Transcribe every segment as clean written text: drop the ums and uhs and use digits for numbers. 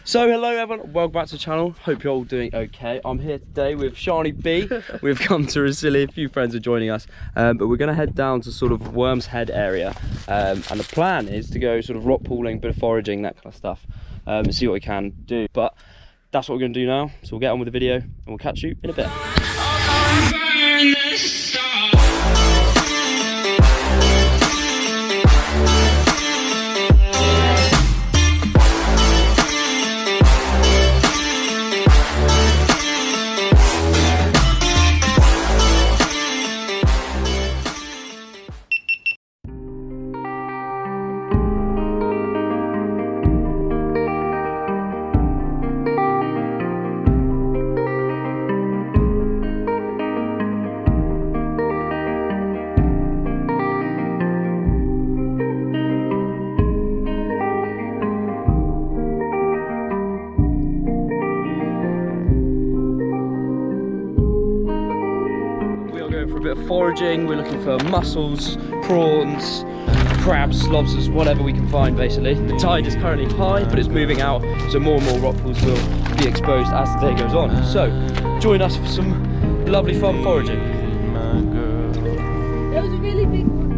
So hello everyone, welcome back to the channel. Hope you're all doing okay. I'm here today with Shani B. We've come to Rhossili, a few friends are joining us, but we're going to head down to sort of Worm's Head area, and the plan is to go sort of rock pooling, bit of foraging, that kind of stuff, and see what we can do. But that's what we're going to do now, so we'll get on with the video and we'll catch you in a bit. For a bit of foraging, we're looking for mussels, prawns, crabs, lobsters, whatever we can find basically. The tide is currently high, but it's moving out, so more and more rock pools will be exposed as the day goes on. So join us for some lovely fun foraging. There was a really big one.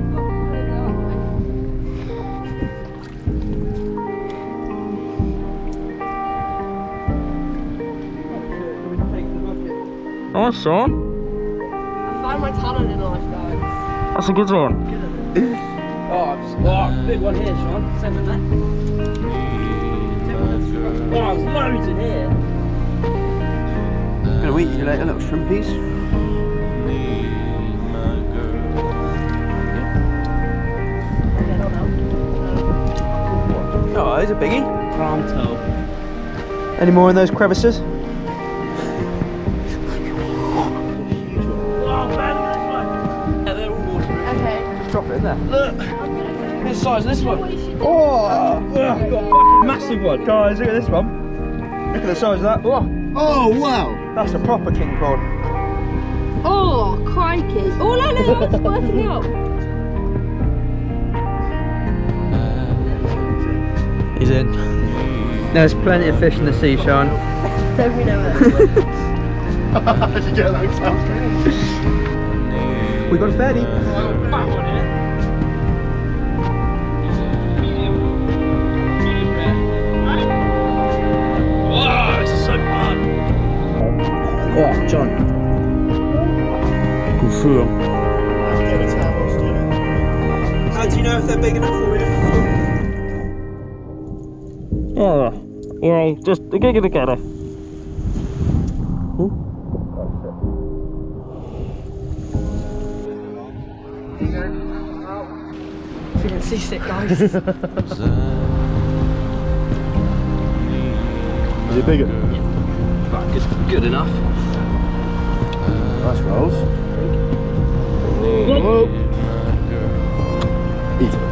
Nice, Sean. Find my talent in life, guys. That's a good one. Oh, big one here, Sean. Send it there. Oh, there's loads in here. Gonna eat you later, little shrimpies. Oh, there's a biggie. Pronto. Any more in those crevices? Drop it in there. Look! Look at the size of this one. Oh! Got a fucking massive one. Guys, look at this one. Look at the size of that. Oh, wow! That's a proper king prawn. Oh, crikey. Oh, no, it's squirting out. He's in. There's plenty of fish in the sea, Sean. Don't we know it? Did you get that sound? We got a fatty. Fat one here. Medium rare. Wow, this is so fun. Oh, John. Good for them. How do you know if they're big enough for you? Yeah, well, just a gig together. Feeling seasick, guys. Is it bigger? But good enough. Nice rolls. Whoa. Eat it.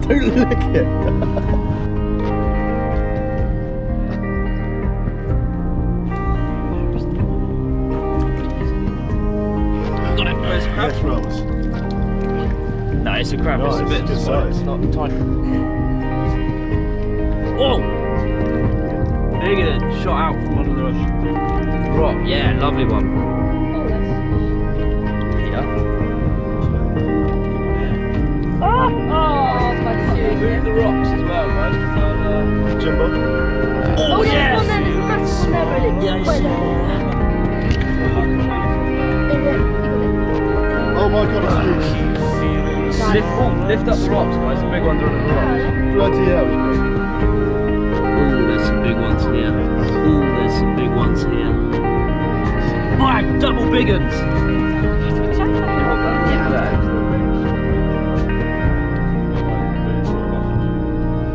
Don't lick it. Got it. Where's the crab? Nice rolls. No, it's a crab. Nice, It's a bit good size. It's not tiny. Whoa! Bigger than shot out from under the rock. Yeah, lovely one. Oh, that's... Yeah. Oh, my shoe. Move the rocks as well, guys. Jimbo. Oh, yes! There's one there, there's a massive one there, really. Yeah, I Wait, see. no. Oh my god, that's huge. Lift up the rocks, guys. The big ones are under the rocks. Bloody hell. Oh, there's some big ones here. Oh, there's some big ones here. Bang! Double big uns!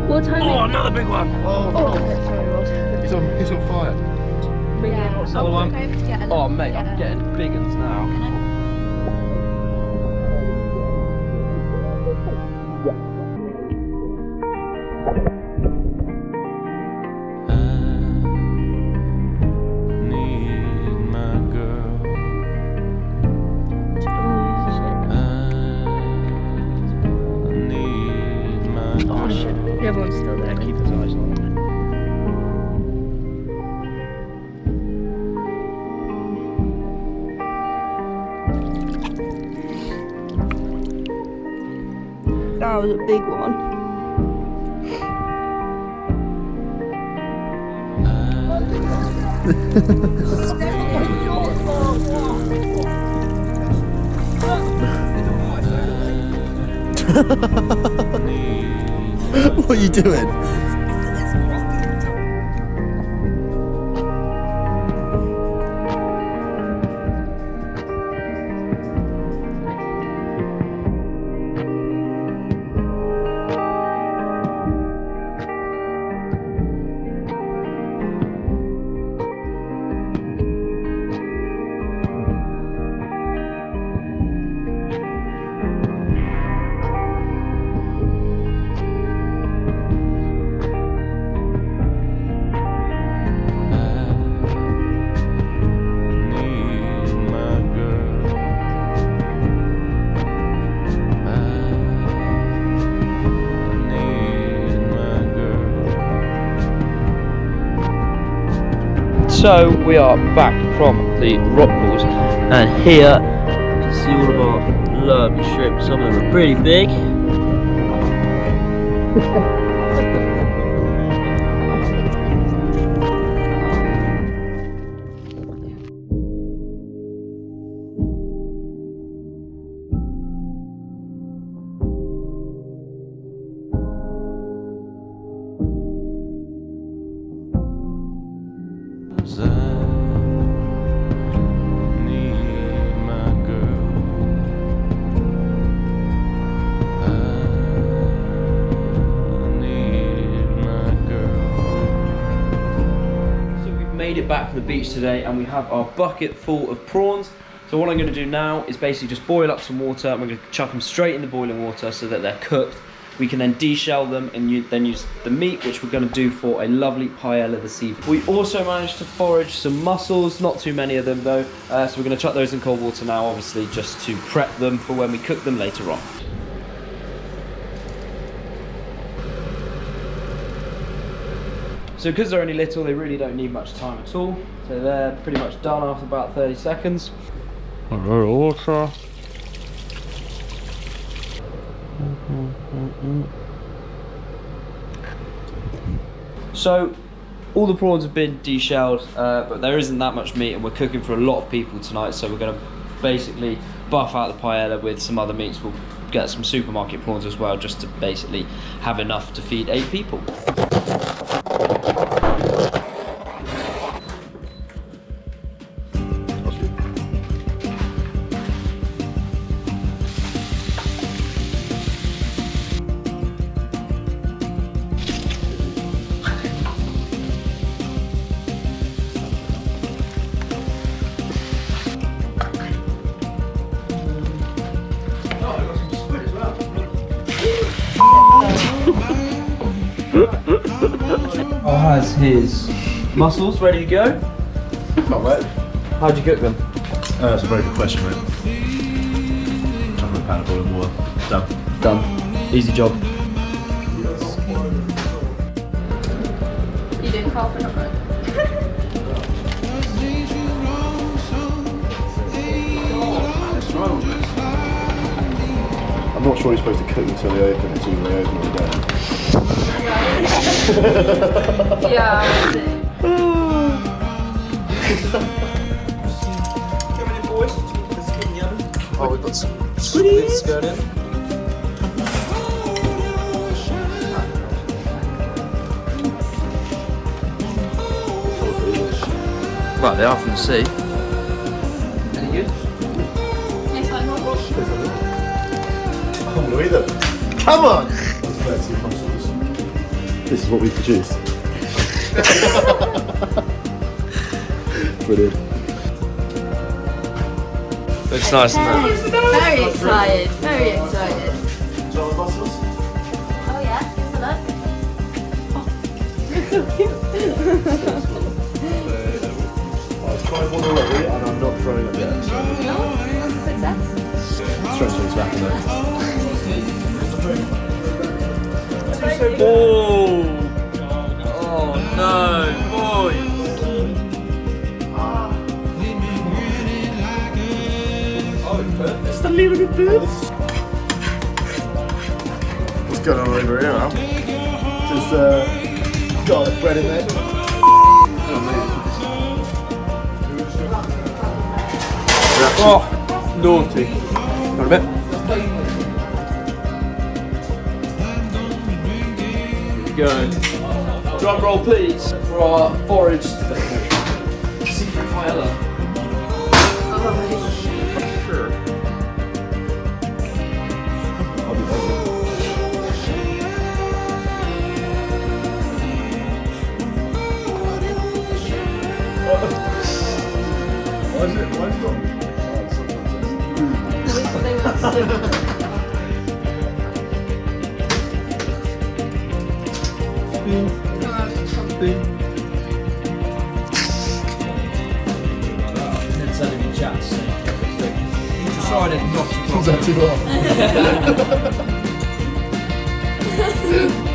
What time? Oh, another big one! Oh, sorry, Ross. he's on fire. Yeah. Another one. Okay, yeah, Oh, mate, yeah. I'm getting big uns now. Oh, shit. everyone's still there. Keep his eyes on it. That was a big one. What are you doing? So we are back from the rock pools, and here you can see all of our lovely shrimp. Some of them are pretty big. Made it back from the beach today, and we have our bucket full of prawns. So what I'm going to do now is basically just boil up some water, and we're going to chuck them straight in the boiling water so that they're cooked. We can then de-shell them and then use the meat, which we're going to do for a lovely paella this evening. We also managed to forage some mussels, not too many of them though, so we're going to chuck those in cold water now, obviously just to prep them for when we cook them later on. So because they're only little, they really don't need much time at all. So they're pretty much done after about 30 seconds. A little water. So all the prawns have been de-shelled, but there isn't that much meat, and we're cooking for a lot of people tonight, so we're going to basically buff out the paella with some other meats. We'll get some supermarket prawns as well, just to basically have enough to feed 8 people. Has his mussels ready to go. Not wet. How'd you cook them? That's a very good question, mate. Chuck a pan of boiling water. Done. Done. Easy job. You doing half an hour? I'm not sure you're supposed to cook until they open. It's either they open or they don't. Yeah, I see. Oh, we've got some squids going in. Right, they are from the sea. Any good? Tastes like normal. Come on, either. Come on! This is what we produced. Brilliant. Looks nice, isn't it? Very excited, very excited. Jar of mussels? Oh yeah, just a look. Oh, it's so cute. I've tried one already and I'm not throwing up yet. So. No, that's a success. Straight to his back in there. Oh! Oh no, boy! Just a little bit boots. What's going on over here, Al? Just garlic bread in there. Oh, naughty. Got a bit. Here we go. Drum roll, please, for our forage secret paella. Sure. Why is it not? Decided not to. Is that too long?